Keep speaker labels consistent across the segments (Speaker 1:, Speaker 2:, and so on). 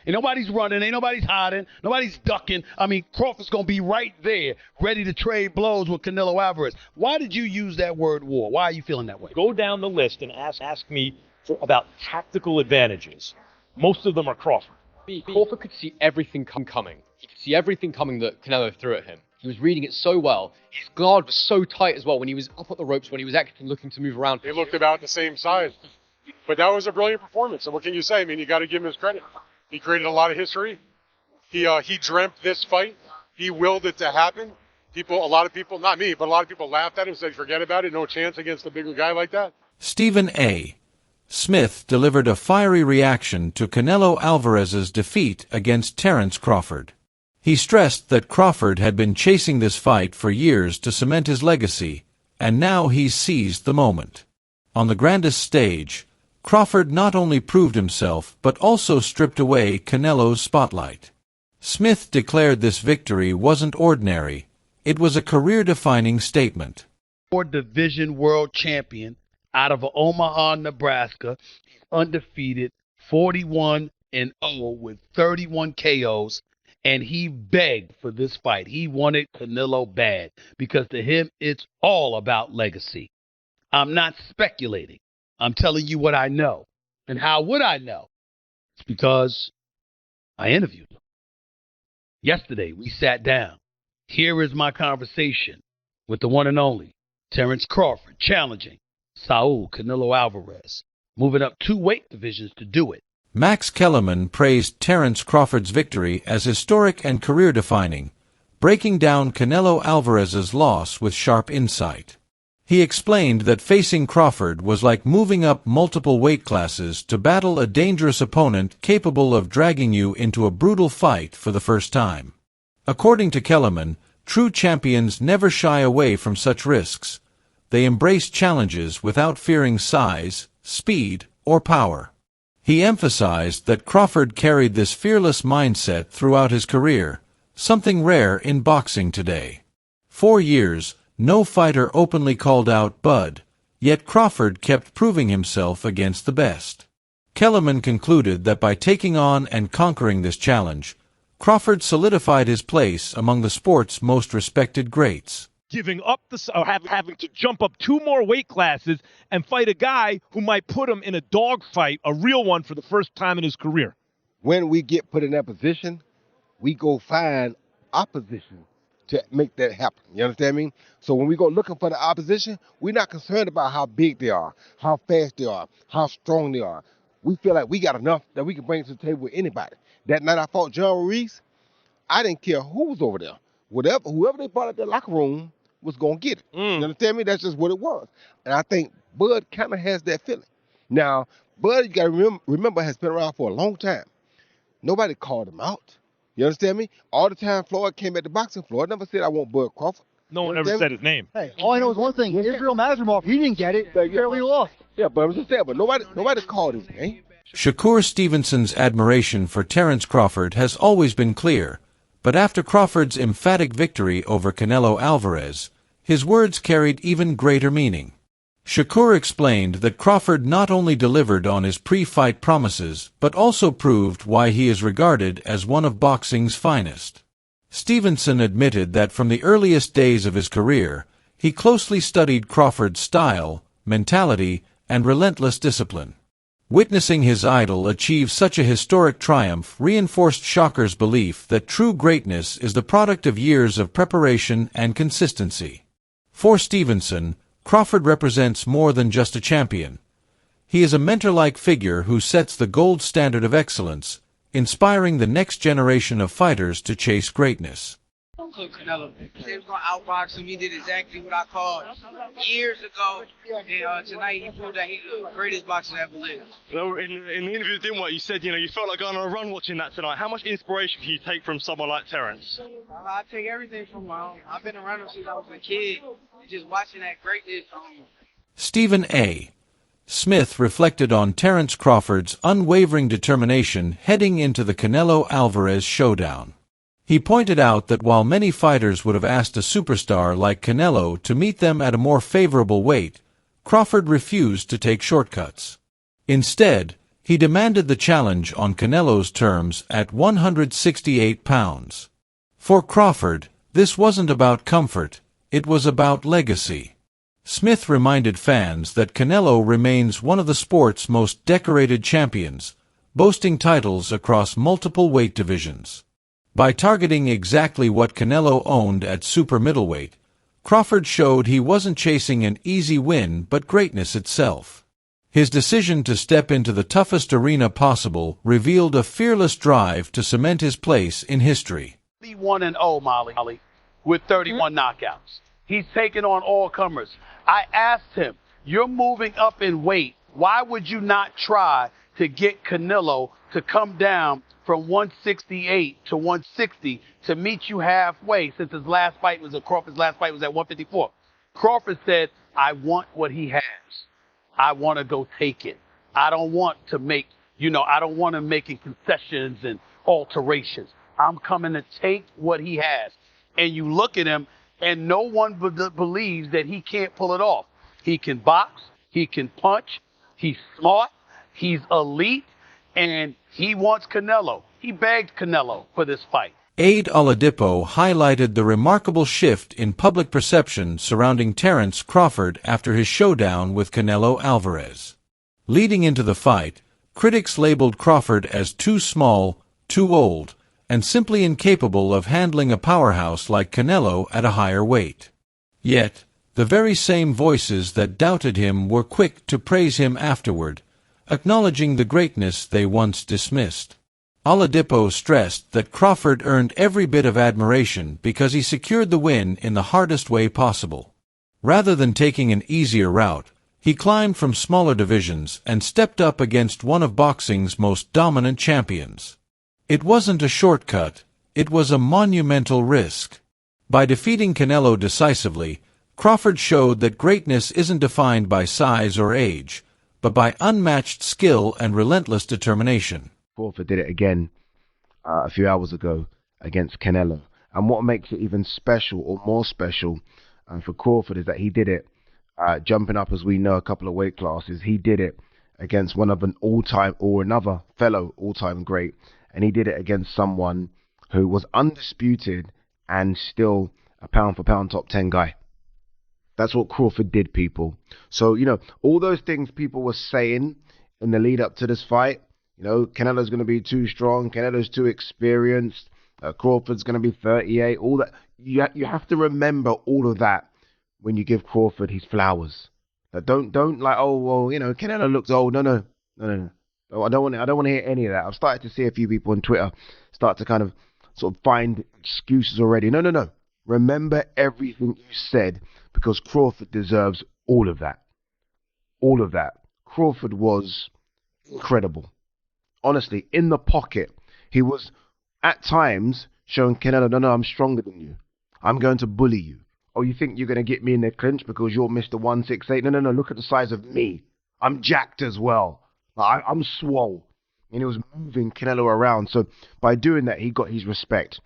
Speaker 1: Ain't nobody's running. Ain't nobody's hiding. Nobody's ducking. I mean, Crawford's going to be right there, ready to trade blows with Canelo Alvarez. Why did you use that word war? Why are you feeling that way?
Speaker 2: Go down the list and ask me about tactical advantages. Most of them are Crawford.
Speaker 3: Crawford could see everything coming. He could see everything coming that Canelo threw at him. He was reading it so well. His guard was so tight as well when he was up at the ropes, when he was actually looking to move around.
Speaker 4: They looked about the same size. But that was a brilliant performance. And what can you say? I mean, you got to give him his credit. He created a lot of history. He dreamt this fight. He willed it to happen. A lot of people, not me, but a lot of people laughed at him and said, forget about it. No chance against a bigger guy like that.
Speaker 5: Stephen A. Smith delivered a fiery reaction to Canelo Alvarez's defeat against Terence Crawford. He stressed that Crawford had been chasing this fight for years to cement his legacy, and now he's seized the moment. On the grandest stage, Crawford not only proved himself, but also stripped away Canelo's spotlight. Smith declared this victory wasn't ordinary. It was a career-defining statement.
Speaker 1: Division world champion out of Omaha, Nebraska. He's undefeated, 41-0 with 31 KOs. And he begged for this fight. He wanted Canelo bad because to him, it's all about legacy. I'm not speculating. I'm telling you what I know. And how would I know? It's because I interviewed him. Yesterday, we sat down. Here is my conversation with the one and only Terence Crawford challenging Saul Canelo Alvarez, moving up 2 weight divisions to do it.
Speaker 5: Max Kellerman praised Terence Crawford's victory as historic and career-defining, breaking down Canelo Alvarez's loss with sharp insight. He explained that facing Crawford was like moving up multiple weight classes to battle a dangerous opponent capable of dragging you into a brutal fight for the first time. According to Kellerman, true champions never shy away from such risks. They embrace challenges without fearing size, speed, or power. He emphasized that Crawford carried this fearless mindset throughout his career, something rare in boxing today. 4 years, no fighter openly called out Bud, yet Crawford kept proving himself against the best. Kellerman concluded that by taking on and conquering this challenge, Crawford solidified his place among the sport's most respected greats.
Speaker 2: Giving up having to jump up 2 more weight classes and fight a guy who might put him in a dogfight, a real one, for the first time in his career.
Speaker 6: When we get put in that position, we go find opposition to make that happen. You understand me? So when we go looking for the opposition, we're not concerned about how big they are, how fast they are, how strong they are. We feel like we got enough that we can bring to the table with anybody. That night I fought John Reese, I didn't care who was over there. Whoever they brought out the locker room was going to get it. You understand me? That's just what it was. And I think Bud kind of has that feeling. Now, Bud, you got to remember, has been around for a long time. Nobody called him out. You understand me? All the time Floyd came at the boxing, Floyd never said, I want Bud Crawford.
Speaker 2: No one ever said his name.
Speaker 7: Hey, all I know is one thing. Israel Mazarmov, he didn't get it. He barely lost.
Speaker 6: Yeah, but I was just saying, but nobody called his name.
Speaker 5: Shakur Stevenson's admiration for Terence Crawford has always been clear, but after Crawford's emphatic victory over Canelo Alvarez, his words carried even greater meaning. Shakur explained that Crawford not only delivered on his pre-fight promises, but also proved why he is regarded as one of boxing's finest. Stevenson admitted that from the earliest days of his career, he closely studied Crawford's style, mentality, and relentless discipline. Witnessing his idol achieve such a historic triumph reinforced Shakur's belief that true greatness is the product of years of preparation and consistency. For Stevenson, Crawford represents more than just a champion. He is a mentor-like figure who sets the gold standard of excellence, inspiring the next generation of fighters to chase greatness.
Speaker 8: Canelo. He was going to outbox him. He did exactly what I called years ago. And tonight he proved that he's the greatest boxer that ever lived.
Speaker 9: Well, in the interview, didn't what you said, you felt like going on a run watching that tonight. How much inspiration can you take from someone like Terence?
Speaker 8: I take everything from my own. I've been around him since I was a kid. Just watching that greatness.
Speaker 5: Stephen A. Smith reflected on Terence Crawford's unwavering determination heading into the Canelo Alvarez showdown. He pointed out that while many fighters would have asked a superstar like Canelo to meet them at a more favorable weight, Crawford refused to take shortcuts. Instead, He demanded the challenge on Canelo's terms at 168 pounds. For Crawford, this wasn't about comfort, it was about legacy. Smith reminded fans that Canelo remains one of the sport's most decorated champions, boasting titles across multiple weight divisions. By targeting exactly what Canelo owned at super middleweight, Crawford showed he wasn't chasing an easy win but greatness itself. His decision to step into the toughest arena possible revealed a fearless drive to cement his place in history.
Speaker 1: 31-0, Molly, with 31 knockouts. He's taken on all comers. I asked him, you're moving up in weight. Why would you not try to get Canelo to come down from 168 to 160 to meet you halfway, since Crawford's last fight was at 154. Crawford said, I want what he has. I want to go take it. I don't want to make, I don't want to make concessions and alterations. I'm coming to take what he has. And you look at him, and no one believes that he can't pull it off. He can box. He can punch. He's smart. He's elite. And he wants Canelo. He begged Canelo for this fight.
Speaker 5: Aide Oladipo highlighted the remarkable shift in public perception surrounding Terence Crawford after his showdown with Canelo Alvarez. Leading into the fight, critics labeled Crawford as too small, too old, and simply incapable of handling a powerhouse like Canelo at a higher weight. Yet, the very same voices that doubted him were quick to praise him afterward, acknowledging the greatness they once dismissed. Oladipo stressed that Crawford earned every bit of admiration because he secured the win in the hardest way possible. Rather than taking an easier route, he climbed from smaller divisions and stepped up against one of boxing's most dominant champions. It wasn't a shortcut, it was a monumental risk. By defeating Canelo decisively, Crawford showed that greatness isn't defined by size or age, but by unmatched skill and relentless determination.
Speaker 10: Crawford did it again a few hours ago against Canelo. And what makes it even special or more special for Crawford is that he did it jumping up, as we know, a couple of weight classes. He did it against one of an all-time or another fellow all-time great. And he did it against someone who was undisputed and still a pound-for-pound top 10 guy. That's what Crawford did, people. So, all those things people were saying in the lead up to this fight, Canelo's going to be too strong, Canelo's too experienced, Crawford's going to be 38, all that. You have to remember all of that when you give Crawford his flowers. Don't like, oh, well, Canelo looks old. No. I don't want to hear any of that. I've started to see a few people on Twitter start to kind of sort of find excuses already. No. Remember everything you said, because Crawford deserves all of that. All of that. Crawford was incredible. Honestly, in the pocket, he was at times showing Canelo, no, I'm stronger than you. I'm going to bully you. Oh, you think you're going to get me in the clinch because you're Mr. 168? No, look at the size of me. I'm jacked as well. I'm swole. And he was moving Canelo around. So by doing that, he got his respect.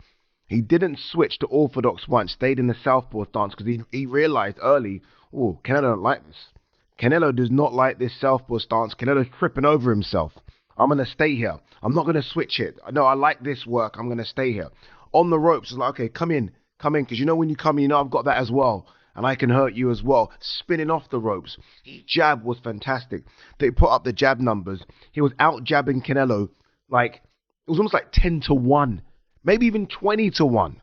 Speaker 10: He didn't switch to orthodox once, stayed in the southpaw stance because he realized early, oh, Canelo don't like this. Canelo does not like this southpaw stance. Canelo's tripping over himself. I'm going to stay here. I'm not going to switch it. No, I like this work. I'm going to stay here. On the ropes, it's like, okay, come in. Because when you come in, I've got that as well. And I can hurt you as well. Spinning off the ropes. His jab was fantastic. They put up the jab numbers. He was out-jabbing Canelo. It was almost like 10-1. Maybe even 20-1.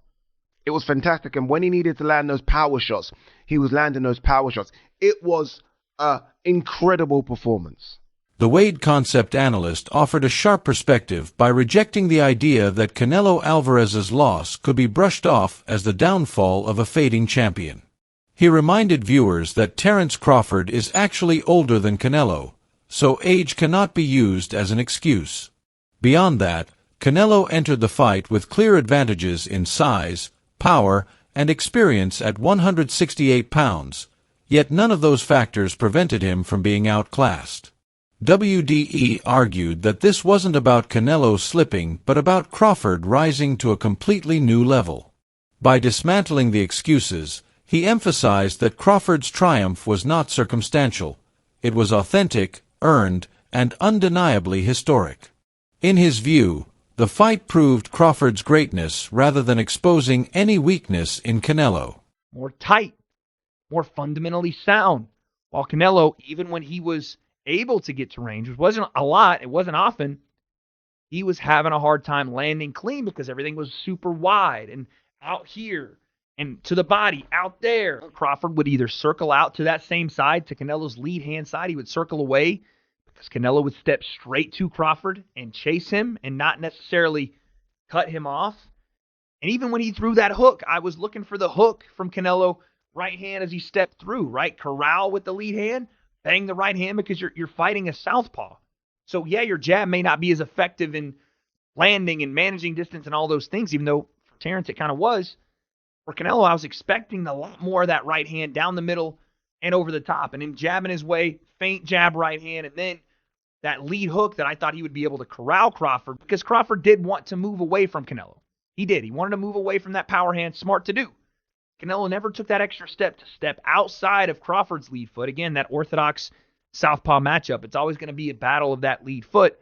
Speaker 10: It was fantastic. And when he needed to land those power shots, he was landing those power shots. It was an incredible performance.
Speaker 5: The Wade Concept analyst offered a sharp perspective by rejecting the idea that Canelo Alvarez's loss could be brushed off as the downfall of a fading champion. He reminded viewers that Terence Crawford is actually older than Canelo, so age cannot be used as an excuse. Beyond that, Canelo entered the fight with clear advantages in size, power, and experience at 168 pounds, yet none of those factors prevented him from being outclassed. WDE argued that this wasn't about Canelo slipping, but about Crawford rising to a completely new level. By dismantling the excuses, he emphasized that Crawford's triumph was not circumstantial. It was authentic, earned, and undeniably historic. In his view, the fight proved Crawford's greatness rather than exposing any weakness in Canelo.
Speaker 11: More tight, more fundamentally sound. While Canelo, even when he was able to get to range, which wasn't a lot, it wasn't often, he was having a hard time landing clean because everything was super wide and out here and to the body out there. Crawford would either circle out to that same side, to Canelo's lead hand side. He would circle away because Canelo would step straight to Crawford and chase him and not necessarily cut him off. And even when he threw that hook, I was looking for the hook from Canelo, right hand as he stepped through, right? Corral with the lead hand, bang the right hand because you're fighting a southpaw. So, yeah, your jab may not be as effective in landing and managing distance and all those things, even though for Terence it kind of was. For Canelo, I was expecting a lot more of that right hand down the middle and over the top, and him jabbing his way, feint jab right hand, and then that lead hook that I thought he would be able to corral Crawford, because Crawford did want to move away from Canelo. He did. He wanted to move away from that power hand. Smart to do. Canelo never took that extra step to step outside of Crawford's lead foot. Again, that orthodox southpaw matchup. It's always going to be a battle of that lead foot.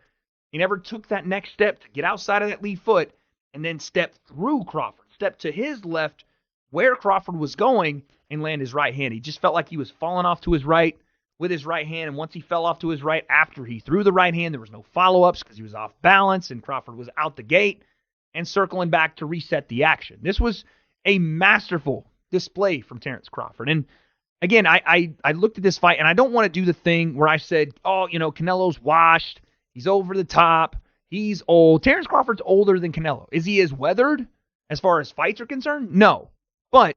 Speaker 11: He never took that next step to get outside of that lead foot and then step through Crawford, step to his left where Crawford was going and land his right hand. He just felt like he was falling off to his right with his right hand, and once he fell off to his right after he threw the right hand, there was no follow-ups because he was off balance, and Crawford was out the gate and circling back to reset the action. This was a masterful display from Terence Crawford. And again, I looked at this fight, and I don't want to do the thing where I said, oh, Canelo's washed. He's over the top. He's old. Terence Crawford's older than Canelo. Is he as weathered as far as fights are concerned? No. But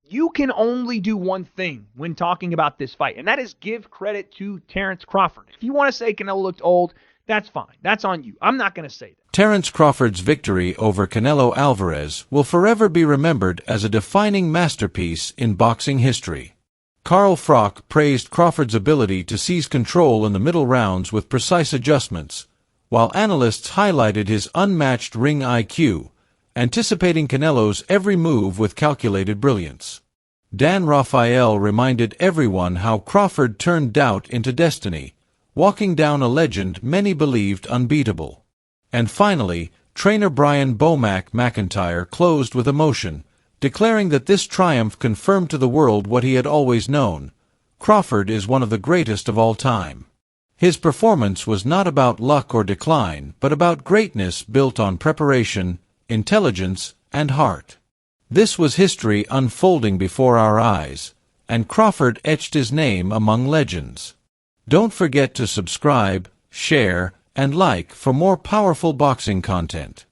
Speaker 11: you can only do one thing when talking about this fight, and that is give credit to Terence Crawford. If you want to say Canelo looked old, that's fine. That's on you. I'm not going to say that.
Speaker 5: Terence Crawford's victory over Canelo Alvarez will forever be remembered as a defining masterpiece in boxing history. Carl Froch praised Crawford's ability to seize control in the middle rounds with precise adjustments, while analysts highlighted his unmatched ring IQ, anticipating Canelo's every move with calculated brilliance. Dan Rafael reminded everyone how Crawford turned doubt into destiny, walking down a legend many believed unbeatable. And finally, trainer Brian Bomac McIntyre closed with emotion, declaring that this triumph confirmed to the world what he had always known: Crawford is one of the greatest of all time. His performance was not about luck or decline, but about greatness built on preparation, intelligence, and heart. This was history unfolding before our eyes, and Crawford etched his name among legends. Don't forget to subscribe, share, and like for more powerful boxing content.